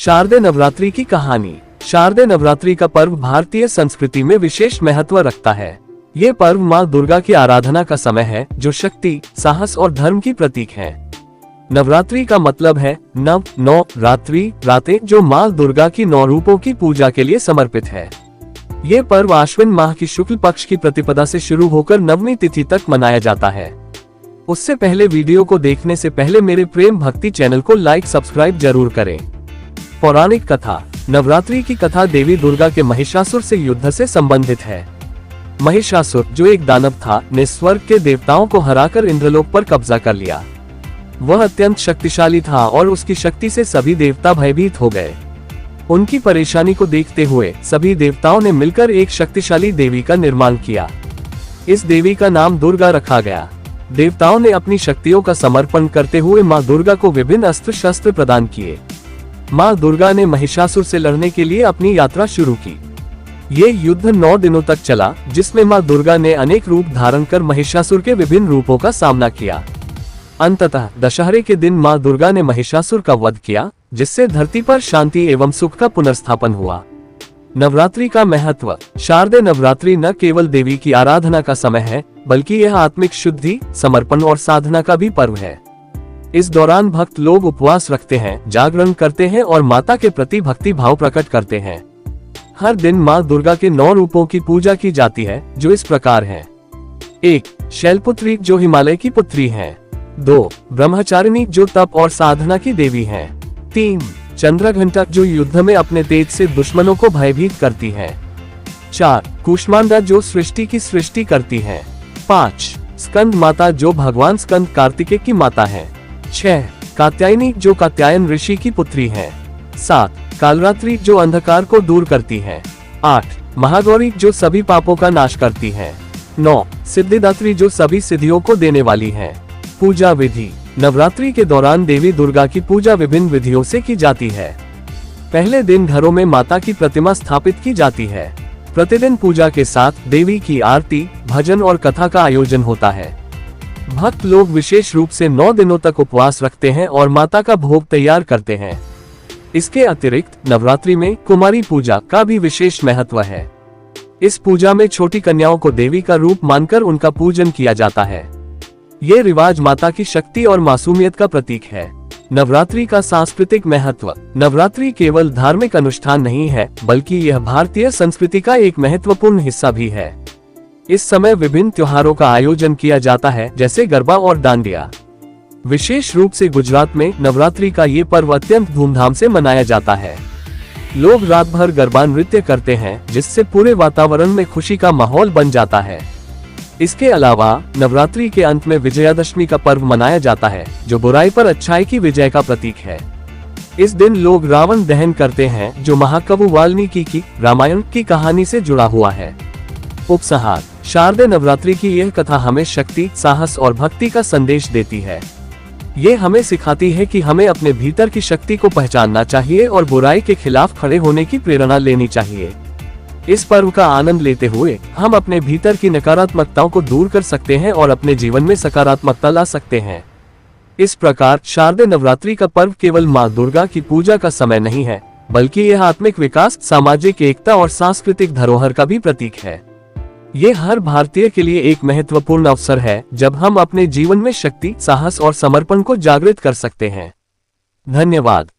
शारदीय नवरात्रि की कहानी। शारदीय नवरात्रि का पर्व भारतीय संस्कृति में विशेष महत्व रखता है। ये पर्व माँ दुर्गा की आराधना का समय है, जो शक्ति, साहस और धर्म की प्रतीक है। नवरात्रि का मतलब है नौ रात्रि, रातें, जो माँ दुर्गा की 9 रूपों की पूजा के लिए समर्पित है। ये पर्व आश्विन माह की शुक्ल पक्ष की प्रतिपदा से शुरू होकर नवमी तिथि तक मनाया जाता है। उससे पहले वीडियो को देखने से पहले मेरे प्रेम भक्ति चैनल को लाइक सब्सक्राइब जरूर करें। पौराणिक कथा। नवरात्रि की कथा देवी दुर्गा के महिषासुर से युद्ध से संबंधित है। महिषासुर, जो एक दानव था, ने स्वर्ग के देवताओं को हराकर इंद्रलोक पर कब्जा कर लिया। वह अत्यंत शक्तिशाली था और उसकी शक्ति से सभी देवता भयभीत हो गए। उनकी परेशानी को देखते हुए सभी देवताओं ने मिलकर एक शक्तिशाली देवी का निर्माण किया। इस देवी का नाम दुर्गा रखा गया। देवताओं ने अपनी शक्तियों का समर्पण करते हुए माँ दुर्गा को विभिन्न अस्त्र शस्त्र प्रदान किए। माँ दुर्गा ने महिषासुर से लड़ने के लिए अपनी यात्रा शुरू की। ये युद्ध 9 दिनों तक चला, जिसमें माँ दुर्गा ने अनेक रूप धारण कर महिषासुर के विभिन्न रूपों का सामना किया। अंततः दशहरे के दिन माँ दुर्गा ने महिषासुर का वध किया, जिससे धरती पर शांति एवं सुख का पुनर्स्थापन हुआ। नवरात्रि का महत्व। शारदीय नवरात्रि न केवल देवी की आराधना का समय है, बल्कि यह आत्मिक शुद्धि, समर्पण और साधना का भी पर्व है। इस दौरान भक्त लोग उपवास रखते हैं, जागरण करते हैं और माता के प्रति भक्ति भाव प्रकट करते हैं। हर दिन माँ दुर्गा के 9 रूपों की पूजा की जाती है, जो इस प्रकार हैं। 1. शैलपुत्री, जो हिमालय की पुत्री हैं। 2. ब्रह्मचारिणी, जो तप और साधना की देवी हैं। 3. चंद्रघंटा, जो युद्ध में अपने तेज से दुश्मनों को भयभीत करती है। 4. कूष्मांडा, जो सृष्टि की सृष्टि करती है। 5. स्कंद माता, जो भगवान स्कंद कार्तिकेय की माता है। 6. कात्यायनी, जो कात्यायन ऋषि की पुत्री है। 7. कालरात्रि, जो अंधकार को दूर करती है। 8. महागौरी, जो सभी पापों का नाश करती है। 9. सिद्धिदात्री, जो सभी सिद्धियों को देने वाली है। पूजा विधि। नवरात्रि के दौरान देवी दुर्गा की पूजा विभिन्न विधियों से की जाती है। पहले दिन घरों में माता की प्रतिमा स्थापित की जाती है। प्रतिदिन पूजा के साथ देवी की आरती, भजन और कथा का आयोजन होता है। भक्त लोग विशेष रूप से 9 दिनों तक उपवास रखते हैं और माता का भोग तैयार करते हैं। इसके अतिरिक्त नवरात्रि में कुमारी पूजा का भी विशेष महत्व है। इस पूजा में छोटी कन्याओं को देवी का रूप मानकर उनका पूजन किया जाता है। ये रिवाज माता की शक्ति और मासूमियत का प्रतीक है। नवरात्रि का सांस्कृतिक महत्व। नवरात्रि केवल धार्मिक अनुष्ठान नहीं है, बल्कि यह भारतीय संस्कृति का एक महत्वपूर्ण हिस्सा भी है। इस समय विभिन्न त्योहारों का आयोजन किया जाता है, जैसे गरबा और डांडिया। विशेष रूप से गुजरात में नवरात्रि का ये पर्व अत्यंत धूमधाम से मनाया जाता है। लोग रात भर गरबा नृत्य करते हैं, जिससे पूरे वातावरण में खुशी का माहौल बन जाता है। इसके अलावा नवरात्रि के अंत में विजयादशमी का पर्व मनाया जाता है, जो बुराई पर अच्छाई की विजय का प्रतीक है। इस दिन लोग रावण दहन करते हैं, जो महाकवि वाल्मीकि की रामायण की कहानी से जुड़ा हुआ है। उपसंहार। शारदीय नवरात्रि की यह कथा हमें शक्ति, साहस और भक्ति का संदेश देती है। ये हमें सिखाती है कि हमें अपने भीतर की शक्ति को पहचानना चाहिए और बुराई के खिलाफ खड़े होने की प्रेरणा लेनी चाहिए। इस पर्व का आनंद लेते हुए हम अपने भीतर की नकारात्मकताओं को दूर कर सकते हैं और अपने जीवन में सकारात्मकता ला सकते हैं। इस प्रकार शारदीय नवरात्रि का पर्व केवल माँ दुर्गा की पूजा का समय नहीं है, बल्कि यह आत्मिक विकास, सामाजिक एकता और सांस्कृतिक धरोहर का भी प्रतीक है। ये हर भारतीय के लिए एक महत्वपूर्ण अवसर है, जब हम अपने जीवन में शक्ति, साहस और समर्पण को जागृत कर सकते हैं। धन्यवाद।